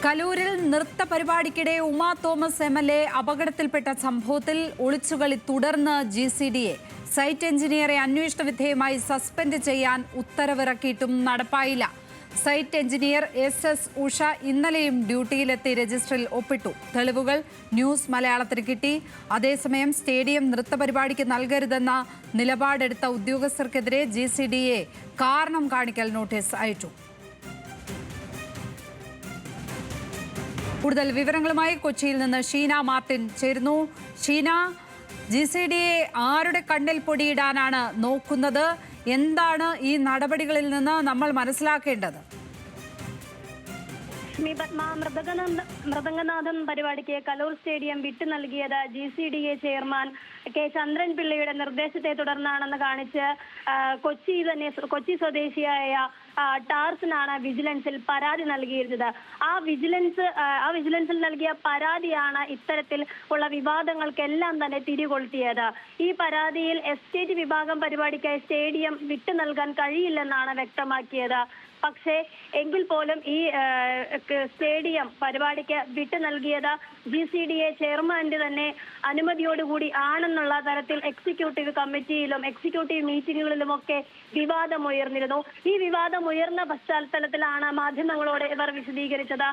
കലൂരിൽ നൃത്ത പരിപാടിക്കിടെ Uma Thomas MLA അപകടത്തിൽപ്പെട്ട സംഭവത്തിൽ ഒളിച്ചുകളി തുടർന്ന് GCDA സൈറ്റ് എഞ്ചിനീയറെ അന്വേഷണ വിധേയമായി സസ്പെൻഡ് ചെയ്യാൻ ഉത്തരവിറക്കിയിട്ടും നടപ്പായില്ല. സൈറ്റ് എഞ്ചിനീയർ SS ഉഷ ഇന്നലെയും ഡ്യൂട്ടിയിലെത്തി രജിസ്റ്ററിൽ ഒപ്പിട്ടു. തെളിവുകൾ ന്യൂസ് മലയാളത്തിന് കിട്ടി. അതേസമയം സ്റ്റേഡിയം നൃത്ത പരിപാടിക്ക് നൽകരുതെന്ന നിലപാടെടുത്ത ഉദ്യോഗസ്ഥർക്കെതിരെ GCDA കാരണം കാണിക്കൽ നോട്ടീസ് അയച്ചു. കൂടുതൽ വിവരങ്ങളുമായി കൊച്ചിയിൽ നിന്ന് ഷീന മാർട്ടിൻ ചേരുന്നു. ഷീന, GCDA ആരുടെ കണ്ണിൽ പൊടിയിടാനാണ് നോക്കുന്നത്? എന്താണ് ഈ നടപടികളിൽ നിന്ന് നമ്മൾ മനസ്സിലാക്കേണ്ടത്? മൃദംഗനാഥൻ പരിപാടിക്ക് കലൂർ സ്റ്റേഡിയം വിട്ടു നൽകിയത് GCDA ചെയർമാൻ K. ചന്ദ്രൻ പിള്ളയുടെ നിർദ്ദേശത്തെ തുടർന്നാണെന്ന് കാണിച്ച് കൊച്ചി സ്വദേശിയായ ടാർസിനാണ് വിജിലൻസിൽ പരാതി നൽകിയിരുന്നത്. ആ വിജിലൻസിൽ നൽകിയ പരാതിയാണ് ഇത്തരത്തിൽ ഉള്ള വിവാദങ്ങൾക്കെല്ലാം തന്നെ തിരികൊളുത്തിയത്. ഈ പരാതിയിൽ എസ്റ്റേറ്റ് വിഭാഗം പരിപാടിക്കായി സ്റ്റേഡിയം വിട്ടു നൽകാൻ കഴിയില്ലെന്നാണ് വ്യക്തമാക്കിയത്. പക്ഷേ എങ്കിൽ പോലും ഈ സ്റ്റേഡിയം പരിപാടിക്ക് വിട്ടു നൽകിയത് GCDA ചെയർമാന്റെ തന്നെ അനുമതിയോടുകൂടി ആണെന്നുള്ള തരത്തിൽ എക്സിക്യൂട്ടീവ് കമ്മിറ്റിയിലും എക്സിക്യൂട്ടീവ് മീറ്റിംഗുകളിലുമൊക്കെ വിവാദമുയർന്നിരുന്നു. ഈ വിവാദം ഉയർന്ന പശ്ചാത്തലത്തിലാണ് മാധ്യമങ്ങളോട് ഇവർ വിശദീകരിച്ചത്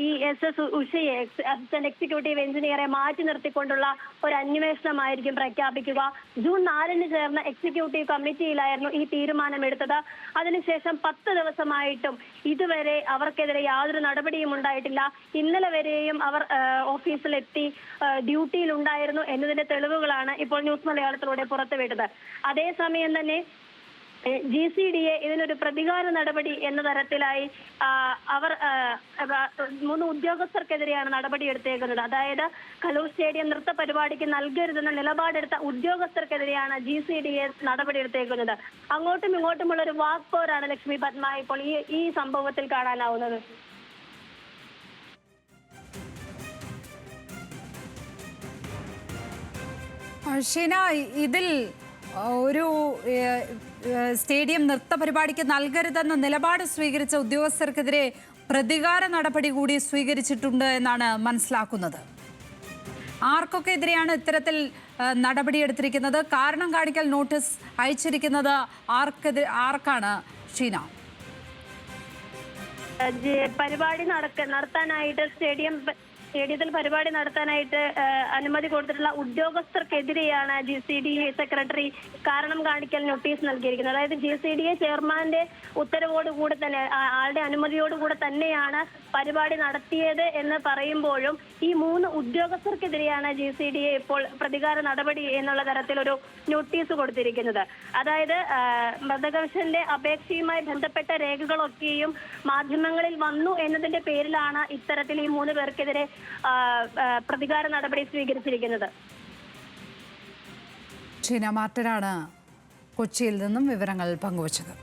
ഈ SS ഉഷയെ അസിസ്റ്റന്റ് എക്സിക്യൂട്ടീവ് എഞ്ചിനീയറെ മാറ്റി നിർത്തിക്കൊണ്ടുള്ള ഒരു അന്വേഷണമായിരിക്കും പ്രഖ്യാപിക്കുക. ജൂൺ 4-ന് ചേർന്ന എക്സിക്യൂട്ടീവ് കമ്മിറ്റിയിലായിരുന്നു ഈ തീരുമാനമെടുത്തത്. അതിനുശേഷം 10 ദിവസമായിട്ടും ഇതുവരെ അവർക്കെതിരെ യാതൊരു നടപടിയും ഉണ്ടായിട്ടില്ല. ഇന്നലെ വരെയും അവർ ഓഫീസിലെത്തി ഡ്യൂട്ടിയിൽ ഉണ്ടായിരുന്നു എന്നതിന്റെ തെളിവുകളാണ് ഇപ്പോൾ ന്യൂസ് മലയാളത്തിലൂടെ പുറത്തുവിട്ടത്. അതേസമയം തന്നെ GCDA ഇതിനൊരു പ്രതികാര നടപടി എന്ന തരത്തിലായി അവർ 3 ഉദ്യോഗസ്ഥർക്കെതിരെയാണ് നടപടിയെടുത്തേക്കുന്നത്. അതായത് കലൂർ സ്റ്റേഡിയം നൃത്ത പരിപാടിക്ക് നൽകരുതെന്ന നിലപാടെടുത്ത ഉദ്യോഗസ്ഥർക്കെതിരെയാണ് GCDA നടപടിയെടുത്തേക്കുന്നത്. അങ്ങോട്ടും ഇങ്ങോട്ടുമുള്ള ഒരു വാക്പോരാണ് ലക്ഷ്മി പത്മ ഇപ്പോൾ ഈ സംഭവത്തിൽ കാണാനാവുന്നത്. ഷീന, ഇതിൽ ഒരു സ്റ്റേഡിയം നൃത്ത പരിപാടിക്ക് നൽകരുതെന്ന നിലപാട് സ്വീകരിച്ച ഉദ്യോഗസ്ഥർക്കെതിരെ പ്രതികാര നടപടി കൂടി സ്വീകരിച്ചിട്ടുണ്ട് എന്നാണ് മനസ്സിലാക്കുന്നത്. ആർക്കൊക്കെ എതിരെയാണ് ഇത്തരത്തിൽ നടപടിയെടുത്തിരിക്കുന്നത്? കാരണം കാണിക്കൽ നോട്ടീസ് അയച്ചിരിക്കുന്നത് ആർക്കാണ് ഷീന? പരിപാടി നടത്താനായിട്ട് സ്റ്റേഡിയത്തിൽ പരിപാടി നടത്താനായിട്ട് അനുമതി കൊടുത്തിട്ടുള്ള ഉദ്യോഗസ്ഥർക്കെതിരെയാണ് GCDA സെക്രട്ടറി കാരണം കാണിക്കൽ നോട്ടീസ് നൽകിയിരിക്കുന്നത്. അതായത് GCDA ചെയർമാന്റെ ഉത്തരവോടുകൂടെ തന്നെ ആളുടെ അനുമതിയോടുകൂടെ തന്നെയാണ് പരിപാടി നടത്തിയത് എന്ന് പറയുമ്പോഴും ഈ 3 ഉദ്യോഗസ്ഥർക്കെതിരെയാണ് GCDA ഇപ്പോൾ പ്രതികാര നടപടി എന്നുള്ള തരത്തിലൊരു നോട്ടീസ് കൊടുത്തിരിക്കുന്നത്. അതായത് മൃതകർഷന്റെ അപേക്ഷയുമായി ബന്ധപ്പെട്ട രേഖകളൊക്കെയും മാധ്യമങ്ങളിൽ വന്നു എന്നതിന്റെ പേരിലാണ് ഇത്തരത്തിൽ ഈ 3 പേർക്കെതിരെ പ്രതികാര നടപടി സ്വീകരിച്ചിരിക്കുന്നത്. ഷീന മാർട്ടിനാണ് കൊച്ചിയിൽ നിന്നും വിവരങ്ങൾ പങ്കുവച്ചത്.